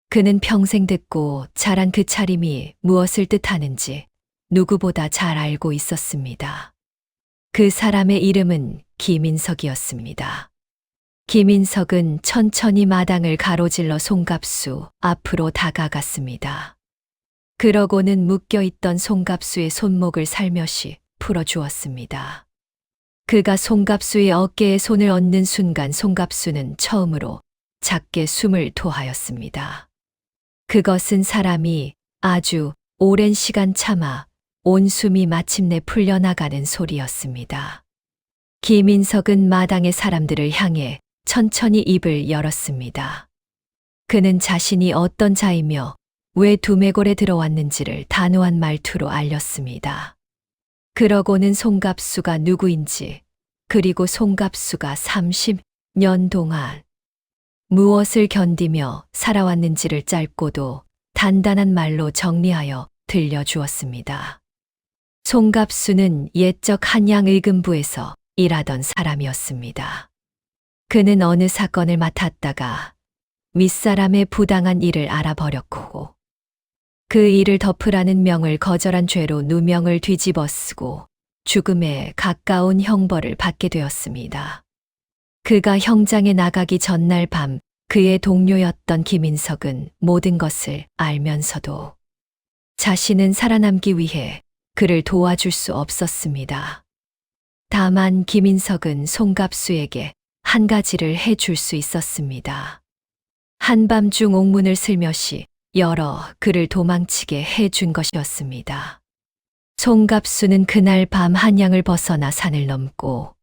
그는 평생 듣고 자란 그 차림이 무엇을 뜻하는지 누구보다 잘 알고 있었습니다. 그 사람의 이름은 김인석이었습니다. 김인석은 천천히 마당을 가로질러 송갑수 앞으로 다가갔습니다. 그러고는 묶여있던 송갑수의 손목을 살며시 풀어주었습니다. 그가 송갑수의 어깨에 손을 얹는 순간 송갑수는 처음으로 작게 숨을 토하였습니다. 그것은 사람이 아주 오랜 시간 참아 온 숨이 마침내 풀려나가는 소리였습니다. 김인석은 마당의 사람들을 향해 천천히 입을 열었습니다. 그는 자신이 어떤 자이며 왜 두매골에 들어왔는지를 단호한 말투로 알렸습니다. 그러고는 송갑수가 누구인지, 그리고 송갑수가 30년 동안 무엇을 견디며 살아왔는지를 짧고도 단단한 말로 정리하여 들려주었습니다. 송갑수는 옛적 한양의금부에서 일하던 사람이었습니다. 그는 어느 사건을 맡았다가 윗사람의 부당한 일을 알아버렸고 그 일을 덮으라는 명을 거절한 죄로 누명을 뒤집어 쓰고 죽음에 가까운 형벌을 받게 되었습니다. 그가 형장에 나가기 전날 밤 그의 동료였던 김인석은 모든 것을 알면서도 자신은 살아남기 위해 그를 도와줄 수 없었습니다. 다만 김인석은 송갑수에게 한 가지를 해줄 수 있었습니다. 한밤중 옥문을 슬며시 열어 그를 도망치게 해준 것이었습니다. 송갑수는 그날 밤 한양을 벗어나 산을 넘고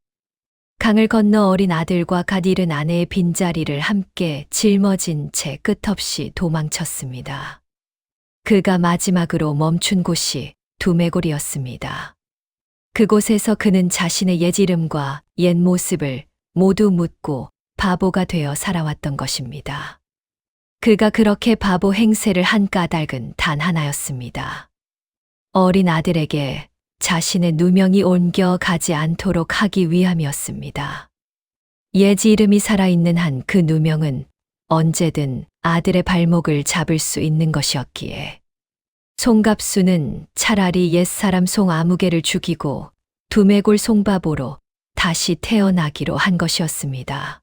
강을 건너 어린 아들과 갓 잃은 아내의 빈자리를 함께 짊어진 채 끝없이 도망쳤습니다. 그가 마지막으로 멈춘 곳이 두매골이었습니다. 그곳에서 그는 자신의 옛 이름과 옛 모습을 모두 묻고 바보가 되어 살아왔던 것입니다. 그가 그렇게 바보 행세를 한 까닭은 단 하나였습니다. 어린 아들에게 자신의 누명이 옮겨가지 않도록 하기 위함이었습니다. 옛 이름이 살아있는 한 그 누명은 언제든 아들의 발목을 잡을 수 있는 것이었기에 송갑수는 차라리 옛사람 송아무개를 죽이고 두매골 송바보로 다시 태어나기로 한 것이었습니다.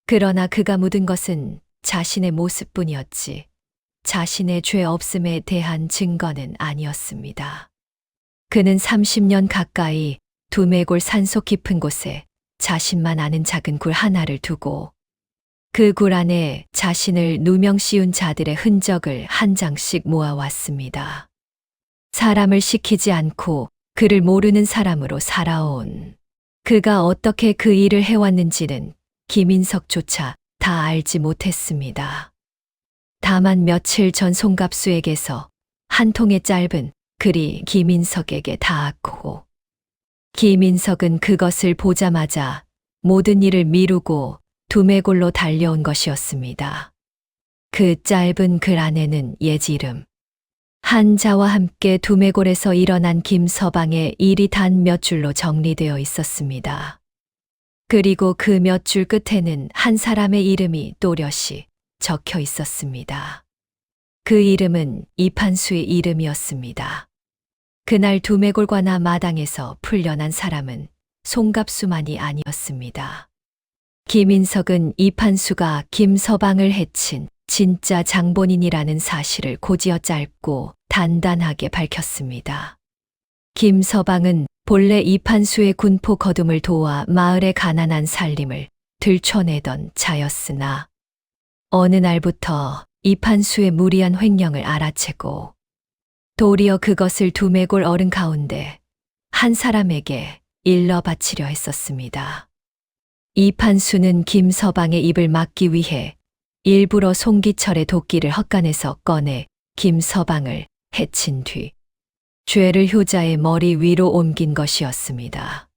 그러나 그가 묻은 것은 자신의 모습뿐이었지 자신의 죄 없음에 대한 증거는 아니었습니다. 그는 30년 가까이 두매골 산속 깊은 곳에 자신만 아는 작은 굴 하나를 두고 그 굴 안에 자신을 누명 씌운 자들의 흔적을 한 장씩 모아왔습니다. 사람을 시키지 않고 그를 모르는 사람으로 살아온 그가 어떻게 그 일을 해왔는지는 김인석조차 다 알지 못했습니다. 다만 며칠 전 송갑수에게서 한 통의 짧은 글이 김인석에게 닿았고 김인석은 그것을 보자마자 모든 일을 미루고 두매골로 달려온 것이었습니다. 그 짧은 글 안에는 옛 이름, 한자와 함께 두매골에서 일어난 김서방의 일이 단 몇 줄로 정리되어 있었습니다. 그리고 그 몇 줄 끝에는 한 사람의 이름이 또렷이 적혀 있었습니다. 그 이름은 이판수의 이름이었습니다. 그날 두매골과나 마당에서 풀려난 사람은 송갑수만이 아니었습니다. 김인석은 이판수가 김서방을 해친 진짜 장본인이라는 사실을 곧이어 짧고 단단하게 밝혔습니다. 김서방은 본래 이판수의 군포 거둠을 도와 마을의 가난한 살림을 들춰내던 자였으나 어느 날부터 이판수의 무리한 횡령을 알아채고 도리어 그것을 두매골 어른 가운데 한 사람에게 일러 바치려 했었습니다. 이판수는 김서방의 입을 막기 위해 일부러 송기철의 도끼를 헛간에서 꺼내 김서방을 해친 뒤 죄를 효자의 머리 위로 옮긴 것이었습니다.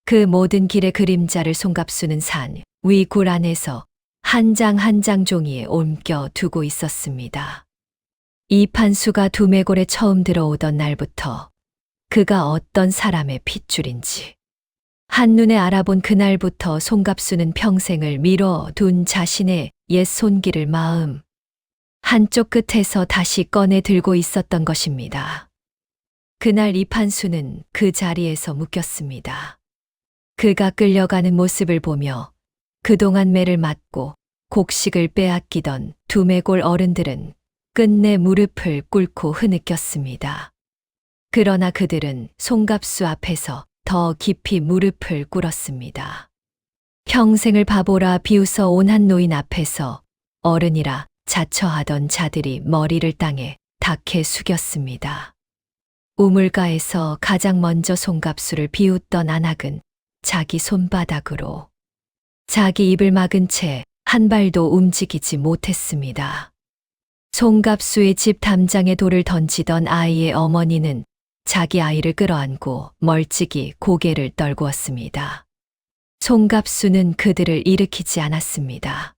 그 모든 길의 그림자를 송갑수는 산 위 굴 안에서 한 장 한 장 종이에 옮겨 두고 있었습니다. 이판수가 두매골에 처음 들어오던 날부터 그가 어떤 사람의 핏줄인지. 한눈에 알아본 그날부터 송갑수는 평생을 미뤄둔 자신의 옛 손길을 마음 한쪽 끝에서 다시 꺼내 들고 있었던 것입니다. 그날 이판수는 그 자리에서 묶였습니다. 그가 끌려가는 모습을 보며 그동안 매를 맞고 곡식을 빼앗기던 두매골 어른들은 끝내 무릎을 꿇고 흐느꼈습니다. 그러나 그들은 송갑수 앞에서 더 깊이 무릎을 꿇었습니다. 평생을 바보라 비웃어 온 한 노인 앞에서 어른이라 자처하던 자들이 머리를 땅에 닿게 숙였습니다. 우물가에서 가장 먼저 송갑수를 비웃던 안악은 자기 손바닥으로 자기 입을 막은 채 한 발도 움직이지 못했습니다. 송갑수의 집 담장에 돌을 던지던 아이의 어머니는 자기 아이를 끌어안고 멀찍이 고개를 떨구었습니다. 송갑수는 그들을 일으키지 않았습니다.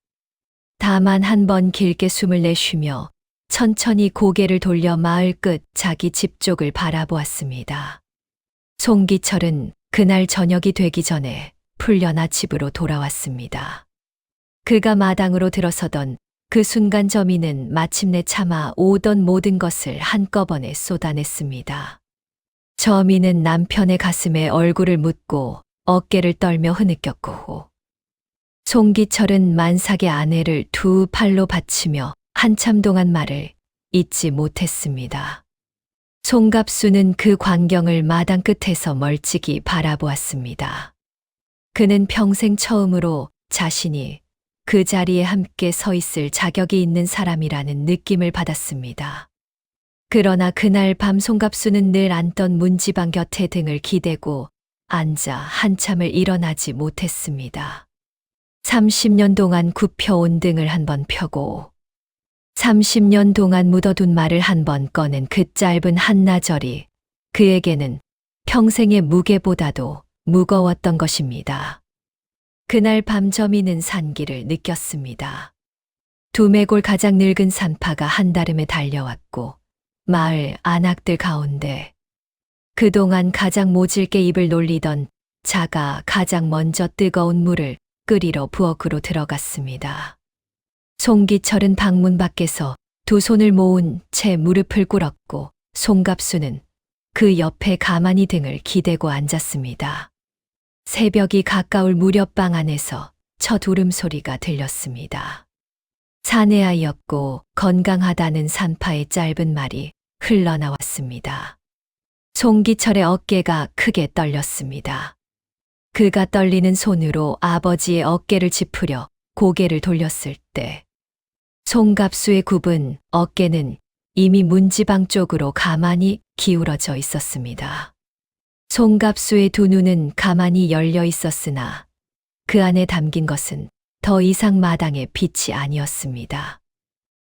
다만 한 번 길게 숨을 내쉬며 천천히 고개를 돌려 마을 끝 자기 집 쪽을 바라보았습니다. 송기철은 그날 저녁이 되기 전에 풀려나 집으로 돌아왔습니다. 그가 마당으로 들어서던 그 순간 저미는 마침내 참아 오던 모든 것을 한꺼번에 쏟아냈습니다. 저미는 남편의 가슴에 얼굴을 묻고 어깨를 떨며 흐느꼈고 송기철은 만삭의 아내를 두 팔로 받치며 한참 동안 말을 잇지 못했습니다. 송갑수는 그 광경을 마당 끝에서 멀찍이 바라보았습니다. 그는 평생 처음으로 자신이 그 자리에 함께 서 있을 자격이 있는 사람이라는 느낌을 받았습니다. 그러나 그날 밤 송갑수는 늘 앉던 문지방 곁에 등을 기대고 앉아 한참을 일어나지 못했습니다. 30년 동안 굽혀온 등을 한 번 펴고 30년 동안 묻어둔 말을 한 번 꺼낸 그 짧은 한나절이 그에게는 평생의 무게보다도 무거웠던 것입니다. 그날 밤 저미는 산기를 느꼈습니다. 두매골 가장 늙은 산파가 한다름에 달려왔고 마을 안악들 가운데 그동안 가장 모질게 입을 놀리던 자가 가장 먼저 뜨거운 물을 끓이러 부엌으로 들어갔습니다. 송기철은 방문 밖에서 두 손을 모은 채 무릎을 꿇었고 송갑수는 그 옆에 가만히 등을 기대고 앉았습니다. 새벽이 가까울 무렵 방 안에서 첫 울음소리가 들렸습니다. 사내아이였고 건강하다는 산파의 짧은 말이 흘러나왔습니다. 송기철의 어깨가 크게 떨렸습니다. 그가 떨리는 손으로 아버지의 어깨를 짚으려 고개를 돌렸을 때 송갑수의 굽은 어깨는 이미 문지방 쪽으로 가만히 기울어져 있었습니다. 송갑수의 두 눈은 가만히 열려 있었으나 그 안에 담긴 것은 더 이상 마당의 빛이 아니었습니다.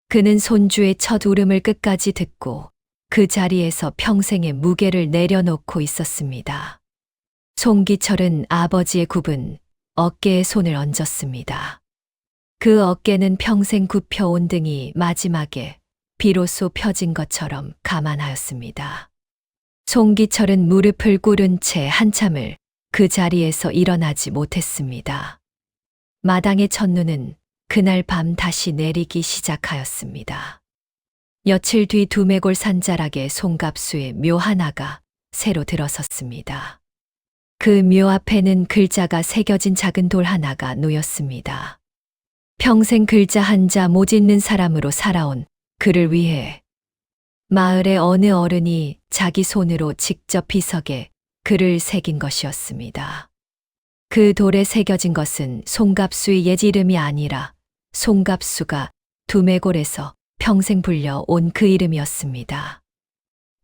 그는 손주의 첫 울음을 끝까지 듣고 그 자리에서 평생의 무게를 내려놓고 있었습니다. 송기철은 아버지의 굽은 어깨에 손을 얹었습니다. 그 어깨는 평생 굽혀온 등이 마지막에 비로소 펴진 것처럼 가만하였습니다. 송기철은 무릎을 꿇은 채 한참을 그 자리에서 일어나지 못했습니다. 마당의 첫눈은 그날 밤 다시 내리기 시작하였습니다. 며칠 뒤 두매골 산자락에 송갑수의 묘 하나가 새로 들어섰습니다. 그 묘 앞에는 글자가 새겨진 작은 돌 하나가 놓였습니다. 평생 글자 한자 못 읽는 사람으로 살아온 그를 위해 마을의 어느 어른이 자기 손으로 직접 비석에 글을 새긴 것이었습니다. 그 돌에 새겨진 것은 송갑수의 옛 이름이 아니라 송갑수가 두매골에서 평생 불려온 그 이름이었습니다.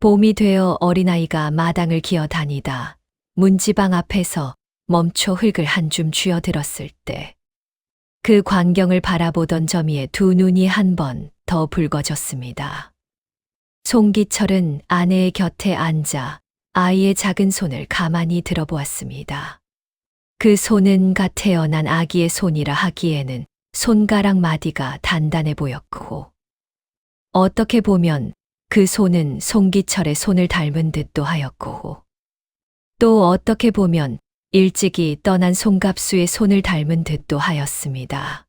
봄이 되어 어린아이가 마당을 기어 다니다 문지방 앞에서 멈춰 흙을 한 줌 쥐어들었을 때 그 광경을 바라보던 저미의 두 눈이 한 번 더 붉어졌습니다. 송기철은 아내의 곁에 앉아 아이의 작은 손을 가만히 들어보았습니다. 그 손은 갓 태어난 아기의 손이라 하기에는 손가락 마디가 단단해 보였고 어떻게 보면 그 손은 송기철의 손을 닮은 듯도 하였고, 또 어떻게 보면 일찍이 떠난 송갑수의 손을 닮은 듯도 하였습니다.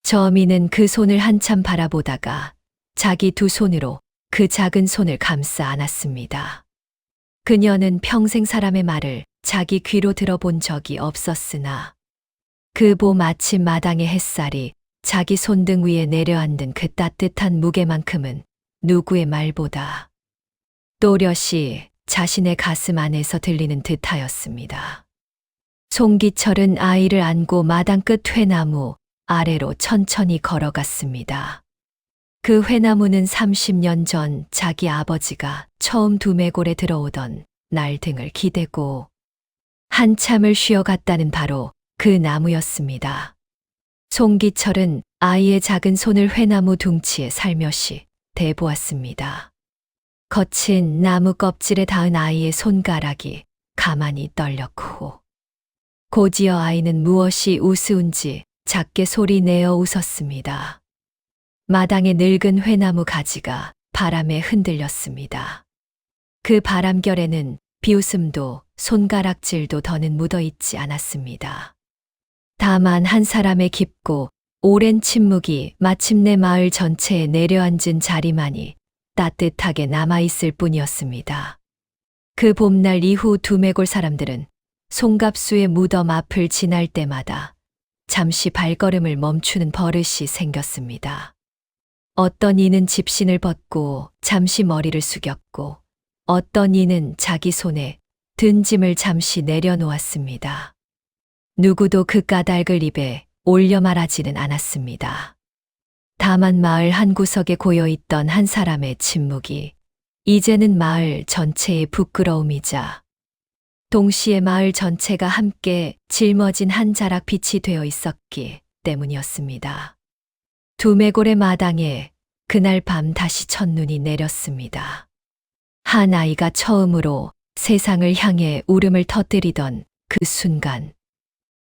저미는 그 손을 한참 바라보다가 자기 두 손으로 그 작은 손을 감싸 안았습니다. 그녀는 평생 사람의 말을 자기 귀로 들어본 적이 없었으나 그 봄 아침 마당의 햇살이 자기 손등 위에 내려앉은 그 따뜻한 무게만큼은 누구의 말보다 또렷이 자신의 가슴 안에서 들리는 듯하였습니다. 송기철은 아이를 안고 마당 끝 회나무 아래로 천천히 걸어갔습니다. 그 회나무는 30년 전 자기 아버지가 처음 두메골에 들어오던 날 등을 기대고 한참을 쉬어갔다는 바로 그 나무였습니다. 송기철은 아이의 작은 손을 회나무 둥치에 살며시 대보았습니다. 거친 나무 껍질에 닿은 아이의 손가락이 가만히 떨렸고, 곧이어 아이는 무엇이 우스운지 작게 소리 내어 웃었습니다. 마당의 늙은 회나무 가지가 바람에 흔들렸습니다. 그 바람결에는 비웃음도 손가락질도 더는 묻어있지 않았습니다. 다만 한 사람의 깊고 오랜 침묵이 마침내 마을 전체에 내려앉은 자리만이 따뜻하게 남아있을 뿐이었습니다. 그 봄날 이후 두메골 사람들은 송갑수의 무덤 앞을 지날 때마다 잠시 발걸음을 멈추는 버릇이 생겼습니다. 어떤 이는 집신을 벗고 잠시 머리를 숙였고, 어떤 이는 자기 손에 든 짐을 잠시 내려놓았습니다. 누구도 그 까닭을 입에 올려 말하지는 않았습니다. 다만 마을 한 구석에 고여있던 한 사람의 침묵이 이제는 마을 전체의 부끄러움이자 동시에 마을 전체가 함께 짊어진 한 자락 빛이 되어 있었기 때문이었습니다. 두메골의 마당에 그날 밤 다시 첫눈이 내렸습니다. 한 아이가 처음으로 세상을 향해 울음을 터뜨리던 그 순간,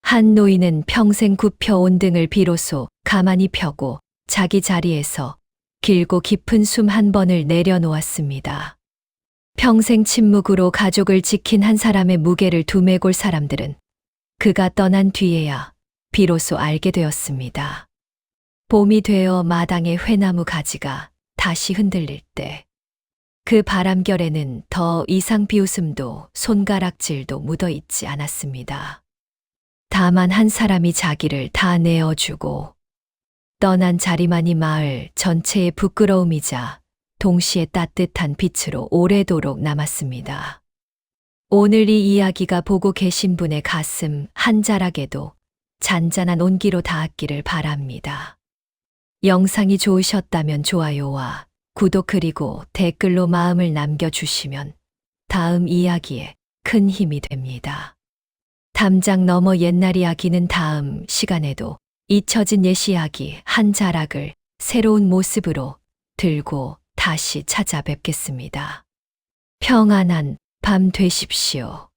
한 노인은 평생 굽혀온 등을 비로소 가만히 펴고 자기 자리에서 길고 깊은 숨 한 번을 내려놓았습니다. 평생 침묵으로 가족을 지킨 한 사람의 무게를 두메골 사람들은 그가 떠난 뒤에야 비로소 알게 되었습니다. 봄이 되어 마당의 회나무 가지가 다시 흔들릴 때, 그 바람결에는 더 이상 비웃음도 손가락질도 묻어있지 않았습니다. 다만 한 사람이 자기를 다 내어주고 떠난 자리만이 마을 전체의 부끄러움이자 동시에 따뜻한 빛으로 오래도록 남았습니다. 오늘 이 이야기가 보고 계신 분의 가슴 한 자락에도 잔잔한 온기로 닿았기를 바랍니다. 영상이 좋으셨다면 좋아요와 구독 그리고 댓글로 마음을 남겨주시면 다음 이야기에 큰 힘이 됩니다. 담장 너머 옛날 이야기는 다음 시간에도 잊혀진 옛 이야기 한 자락을 새로운 모습으로 들고 다시 찾아뵙겠습니다. 평안한 밤 되십시오.